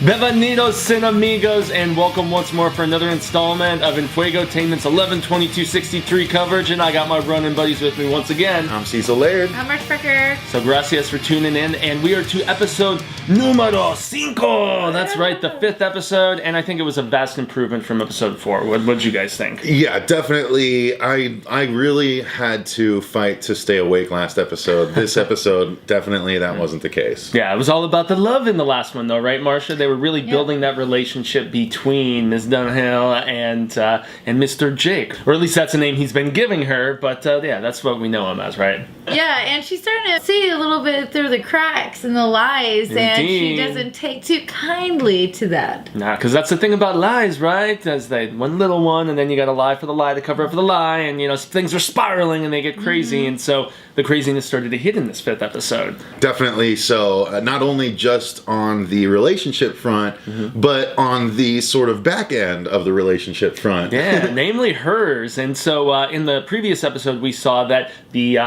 Bienvenidos amigos, and welcome once more for another installment of Enfuegotainment's 11/22/63 coverage, and I got my running buddies with me once again. I'm Cecil Laird. I'm Mark Becker. So gracias for tuning in, and we are to episode numero 5. That's right, the 5th episode, and I think it was a vast improvement from episode 4. What did you guys think? Yeah, definitely. I really had to fight to stay awake last episode. This episode, definitely that wasn't the case. Yeah, it was all about the love in the last one, though, right, Marcia? They were really building that relationship between Ms. Dunhill and Mr. Jake. Or at least that's the name he's been giving her, but yeah, that's what we know him as, right? Yeah, and she's starting to see a little bit through the cracks and the lies, and she doesn't take too kindly to that. Nah, because that's the thing about lies, right? As they one little one, and then you got to lie for the lie to cover up for the lie, and you know, things are spiraling and they get crazy, and so the craziness started to hit in this 5th episode. Definitely so. Not only just on the relationship front, but on the sort of back end of the relationship front. Yeah, namely hers. And so in the previous episode, we saw that the,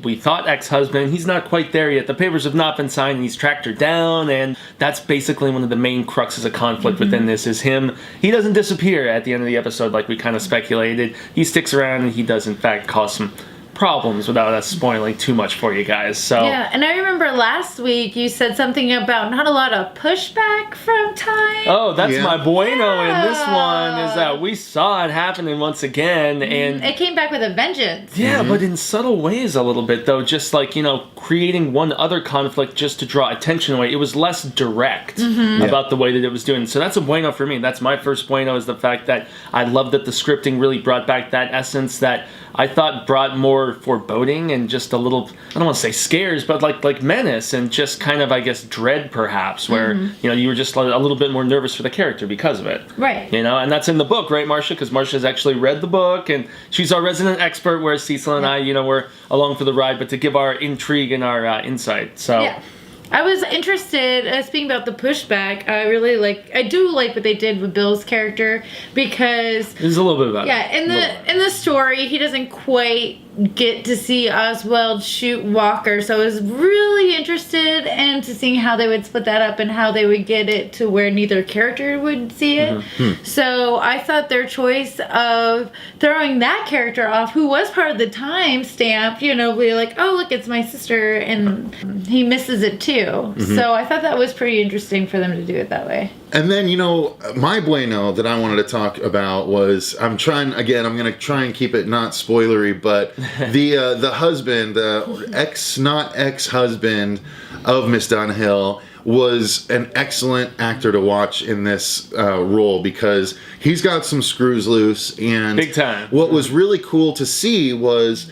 we thought ex-husband, he's not quite there yet. The papers have not been signed, and he's tracked her down, and that's basically one of the main cruxes of conflict within this is him. He doesn't disappear at the end of the episode like we kind of speculated. He sticks around, and he does, in fact, cause some problems without us spoiling too much for you guys. So yeah, and I remember last week you said something about not a lot of pushback from Ty. Oh, that's my bueno in this one, is that we saw it happening once again, and it came back with a vengeance. Yeah, but in subtle ways a little bit, though, just like, you know, creating one other conflict just to draw attention away. It was less direct about the way that it was doing. So that's a bueno for me. That's my first bueno, is the fact that I love that the scripting really brought back that essence that I thought brought more foreboding and just a little, I don't want to say scares, but like menace and just kind of, I guess, dread perhaps, where, you know, you were just a little bit more nervous for the character because of it. Right. You know, and that's in the book, right, Marcia? Because Marcia's actually read the book, and she's our resident expert, whereas Cecil and I, you know, we're along for the ride, but to give our intrigue and our insight. So. Yeah. I was interested, speaking about the pushback, I do like what they did with Bill's character, because there's a little bit about it. Yeah, in the story, he doesn't quite get to see Oswald shoot Walker, so I was really interested into seeing how they would split that up and how they would get it to where neither character would see it. So I thought their choice of throwing that character off, who was part of the time stamp, you know, be like, oh look, it's my sister, and he misses it too. So I thought that was pretty interesting for them to do it that way. And then, you know, my bueno that I wanted to talk about was, I'm going to try and keep it not spoilery, but the husband, the ex-husband of Miss Dunhill was an excellent actor to watch in this role, because he's got some screws loose, and big time. What was really cool to see was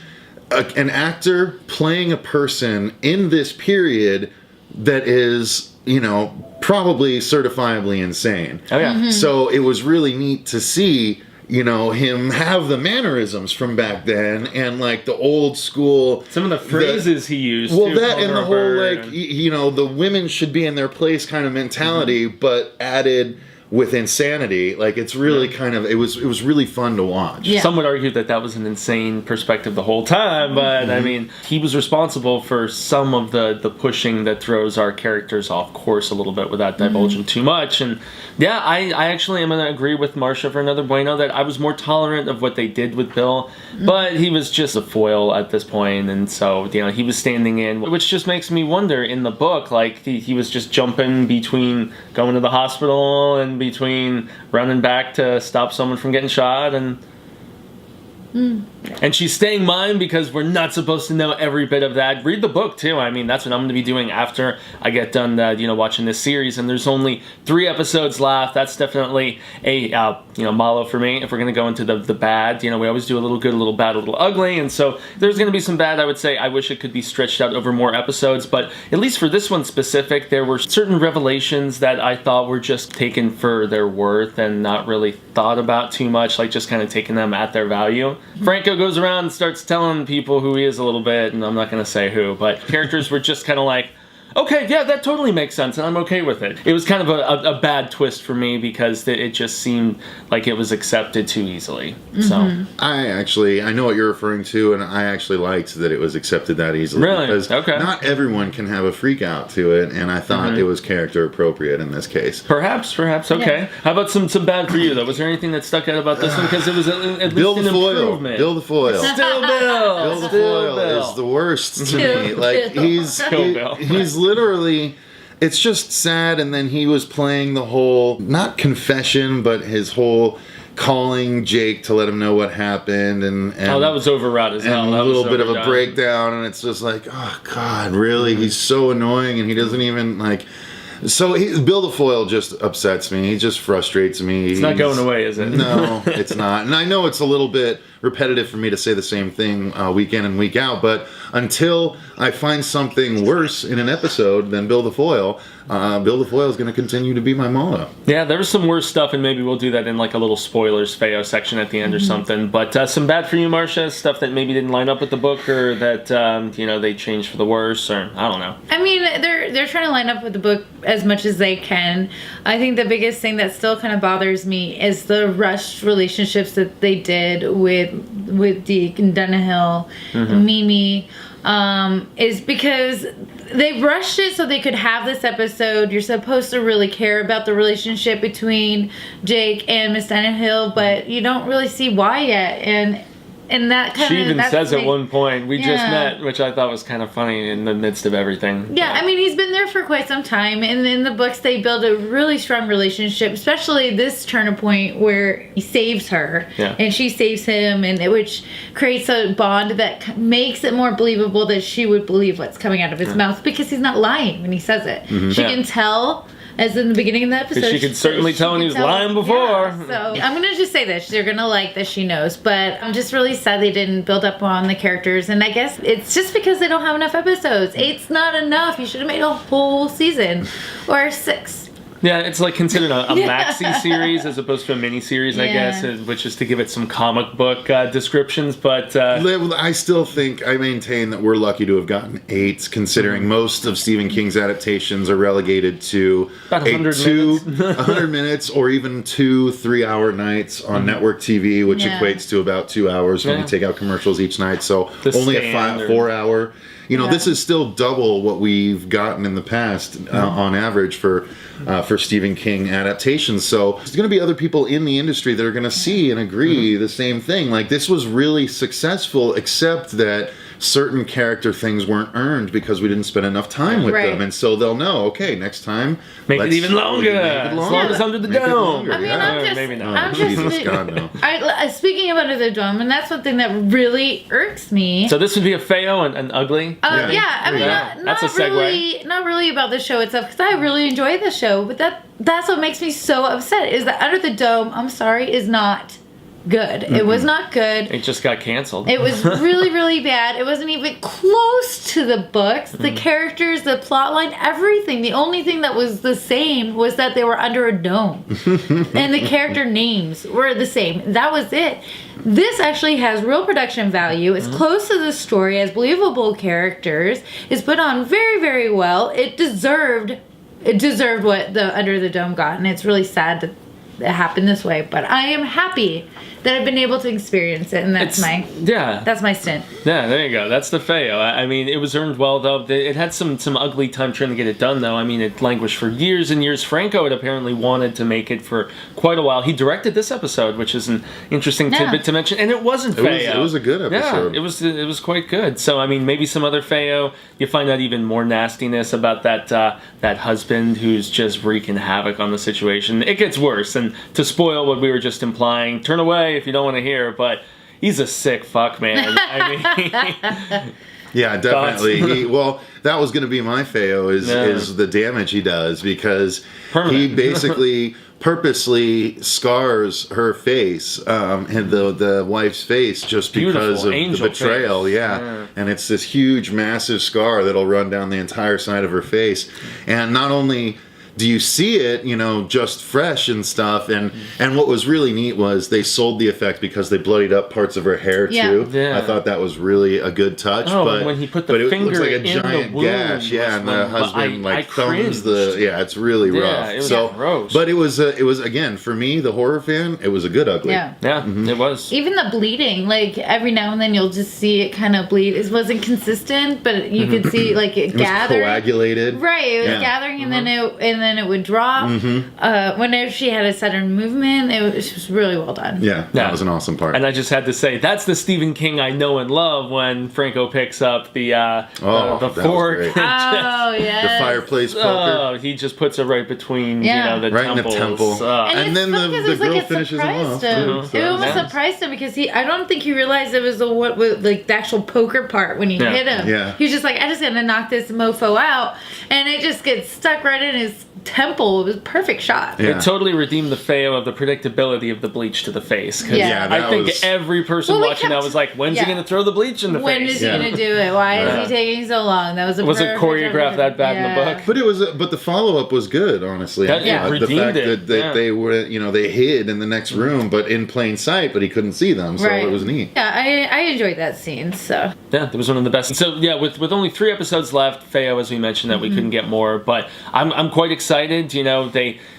an actor playing a person in this period that is, you know, probably certifiably insane. Oh yeah. So it was really neat to see, you know, him have the mannerisms from back then, and like the old school, some of the phrases he used. Well, too, that and the whole like, you know, the women should be in their place kind of mentality, but added with insanity. Like, it's really kind of, it was really fun to watch. Yeah. Some would argue that that was an insane perspective the whole time, but I mean, he was responsible for some of the pushing that throws our characters off course a little bit without divulging too much. And yeah, I actually am going to agree with Marcia for another bueno that I was more tolerant of what they did with Bill, but he was just a foil at this point, and so, you know, he was standing in, which just makes me wonder in the book, like, he was just jumping between going to the hospital and between running back to stop someone from getting shot, and And she's staying mine because we're not supposed to know every bit of that. Read the book too. I mean, that's what I'm going to be doing after I get done, watching this series. And there's only 3 episodes left. That's definitely a, Malo for me. If we're going to go into the bad, we always do a little good, a little bad, a little ugly. And so there's going to be some bad. I would say I wish it could be stretched out over more episodes. But at least for this one specific, there were certain revelations that I thought were just taken for their worth and not really thought about too much, like just kind of taking them at their value. Franco goes around and starts telling people who he is a little bit, and I'm not going to say who, but characters were just kind of like, Okay, yeah, that totally makes sense, and I'm okay with it. It was kind of a bad twist for me because it just seemed like it was accepted too easily. So I know what you're referring to, and I actually liked that it was accepted that easily. Really? Because Okay. not everyone can have a freak out to it, and I thought it was character appropriate in this case. Perhaps, okay. Yeah. How about some bad for you, though? Was there anything that stuck out about this one? Because it was at least Bill an the Foil. improvement. Bill the Foil. Still Bill. Bill the Still Foil Bill. is the worst to Still me. Like Bill. he's literally. It's just sad, and then he was playing the whole not confession, but his whole calling Jake to let him know what happened, and Oh, that was overwrought as hell. and That a little was bit of a overdone. breakdown, and it's just like, oh God, really? He's so annoying, and he doesn't even like. So Bill the Foil just upsets me. He just frustrates me. It's not going away, is it? No, it's not. And I know it's a little bit repetitive for me to say the same thing week in and week out, but until I find something worse in an episode than Bill the Foil is going to continue to be my motto. Yeah, there was some worse stuff, and maybe we'll do that in like a little spoilers Feo section at the end or something. But some bad for you, Marcia, stuff that maybe didn't line up with the book, or that they changed for the worse, or I don't know. I mean, they're trying to line up with the book as much as they can. I think the biggest thing that still kind of bothers me is the rushed relationships that they did with Deke and Dunhill and Mimi. Is because they rushed it so they could have this episode. You're supposed to really care about the relationship between Jake and Miss Dunhill, but you don't really see why yet. And that kind of... She even says at one point, we just Yeah. met, which I thought was kind of funny in the midst of everything. Yeah, I mean, he's been there for quite some time, and in the books they build a really strong relationship, especially this turn point where he saves her, Yeah. and she saves him, and which creates a bond that makes it more believable that she would believe what's coming out of his mouth, because he's not lying when he says it. She Yeah. can tell, as in the beginning of the episode. She could certainly tell when he was lying before. Yeah, so I'm going to just say this. You're going to like that she knows. But I'm just really sad they didn't build up on the characters. And I guess it's just because they don't have enough episodes. 8's not enough. You should have made a whole season. Or 6. Yeah, it's like considered a Yeah. maxi series as opposed to a mini series, I Yeah. guess, which is to give it some comic book descriptions. But I still think, I maintain that we're lucky to have gotten 8, considering most of Stephen King's adaptations are relegated to About 100 minutes. 100 minutes, or even 2 3-hour nights on network TV, which Yeah. equates to about 2 hours when Yeah. we take out commercials each night. So The only a standard. 4-hour. Yeah. This is still double what we've gotten in the past on average for Stephen King adaptations. So there's going to be other people in the industry that are going to see and agree the same thing. Like, this was really successful, except that certain character things weren't earned because we didn't spend enough time with Right. them. And so they'll know, okay, next time, make it let's even longer. make it As long longer. as Under the Make it Dome. longer, I mean, yeah. I'm just... Maybe not. I'm Oh, just Jesus, God, no. speaking of Under the Dome, and that's one thing that really irks me. So this would be a Feo and ugly? Yeah. Yeah, I mean, Yeah. not That's a segue. not really about the show itself, because I really enjoy the show, but that's what makes me so upset, is that Under the Dome, I'm sorry, is not good. It was not good. It just got canceled. It was really, really bad. It wasn't even close to the books. The characters, the plot line, everything. The only thing that was the same was that they were under a dome. And the character names were the same. That was it. This actually has real production value. It's close to the story, has believable characters. It's put on very, very well. It deserved what the Under the Dome got, and it's really sad that it happened this way. But I am happy that I've been able to experience it, and that's my stint. Yeah, there you go. That's the Feo. I mean, it was earned well, though. It had some ugly time trying to get it done, though. I mean, it languished for years and years. Franco had apparently wanted to make it for quite a while. He directed this episode, which is an interesting tidbit to mention. And it wasn't Feo. It was a good episode. Yeah, it was quite good. So, I mean, maybe some other Feo. You find out even more nastiness about that husband who's just wreaking havoc on the situation. It gets worse. And to spoil what we were just implying, turn away if you don't want to hear, but he's a sick fuck, man. I mean... Yeah, definitely. That was going to be my Feo is the damage he does, because Permanent. he basically purposely scars her face, and the wife's face, just because Beautiful, of the angel betrayal. face. Yeah, and it's this huge, massive scar that'll run down the entire side of her face, and not only do you see it, just fresh and stuff? And what was really neat was they sold the effect because they bloodied up parts of her hair too. Yeah. I thought that was really a good touch. Oh, but when he put the finger looks like a in giant the wound, gash, and the husband I thumbs cringed. it's really rough. Yeah, it was gross. But it was again, for me, the horror fan, it was a good ugly. Yeah. Yeah, it was. Even the bleeding, like every now and then you'll just see it kind of bleed. It wasn't consistent, but you could see like it gathered. Coagulated. Right, it was gathering, and then it would drop. Whenever she had a sudden movement, it was really well done. Yeah, that was an awesome part. And I just had to say, that's the Stephen King I know and love when Franco picks up the fork. Oh yeah, the fireplace poker. Oh, he just puts it right between the right temples. in the temple. And then the girl finishes him off. It almost surprised him because I don't think he realized it was the actual poker part when he hit him. Yeah. He was just like, I just gotta knock this mofo out, and it just gets stuck right in his temple. It was a perfect shot. It totally redeemed the Feo of the predictability of the bleach to the face. Cause I think every person watching that was like, when's he going to throw the bleach in the face? When is he going to do it? Why is he taking so long? That was it choreographed that bad in the book? But the follow-up was good, honestly. The fact that they were, they hid in the next room, but in plain sight, but he couldn't see them, so it was neat. Yeah, I enjoyed that scene, so. Yeah, that was one of the best. So, yeah, with only 3 episodes left, Feo, as we mentioned, that we couldn't get more, but I'm quite excited.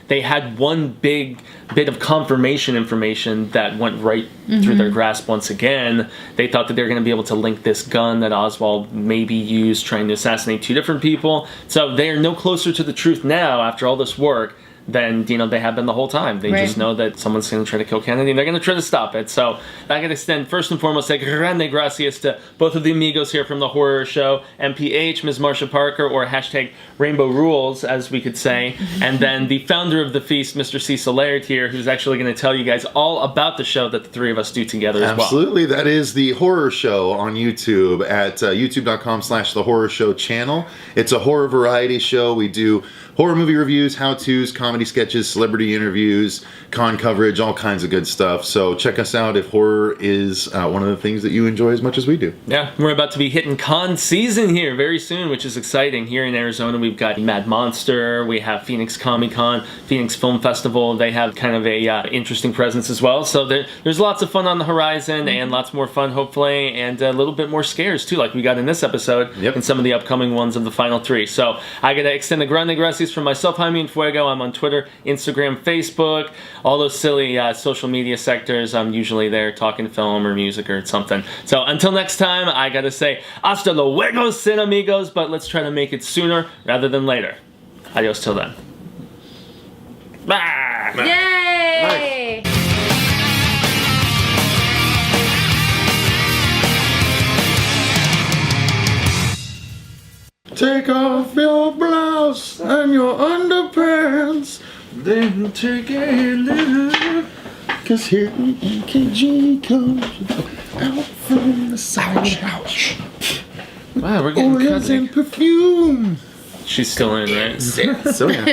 They had one big bit of confirmation information that went right through their grasp once again. They thought that they were going to be able to link this gun that Oswald maybe used trying to assassinate 2 different people. So they are no closer to the truth now after all this work than they have been the whole time. They just know that someone's going to try to kill Kennedy and they're going to try to stop it. So I can extend first and foremost a grande gracias to both of the amigos here from the horror show, MPH, Ms. Marsha Parker, or hashtag Rainbow Rules, as we could say, and then the founder of the feast, Mr. Cecil Laird here, who's actually going to tell you guys all about the show that the 3 of us do together as well. Absolutely. That is the horror show on YouTube at youtube.com/the horror show channel. It's a horror variety show. We do horror movie reviews, how-tos, comedy sketches, celebrity interviews, con coverage, all kinds of good stuff. So check us out if horror is one of the things that you enjoy as much as we do. Yeah, we're about to be hitting con season here very soon, which is exciting. Here in Arizona, we've got Mad Monster, we have Phoenix Comic-Con, Phoenix Film Festival. They have kind of a interesting presence as well. So there's lots of fun on the horizon and lots more fun, hopefully, and a little bit more scares, too, like we got in this episode and some of the upcoming ones of the final 3. So I got to extend a grande gracias from myself, Jaime En Fuego. I'm on Twitter, Instagram, Facebook, all those silly social media sectors. I'm usually there talking film or music or something. So until next time, I gotta say, hasta luego, sin amigos, but let's try to make it sooner rather than later. Adios till then. Bye! Yay! Nice. Take off your blouse and your underpants, then take a look. Cause here EKG comes out from the side. Ouch. Wow, we're getting Oils and perfume. She's still in, right? So yeah.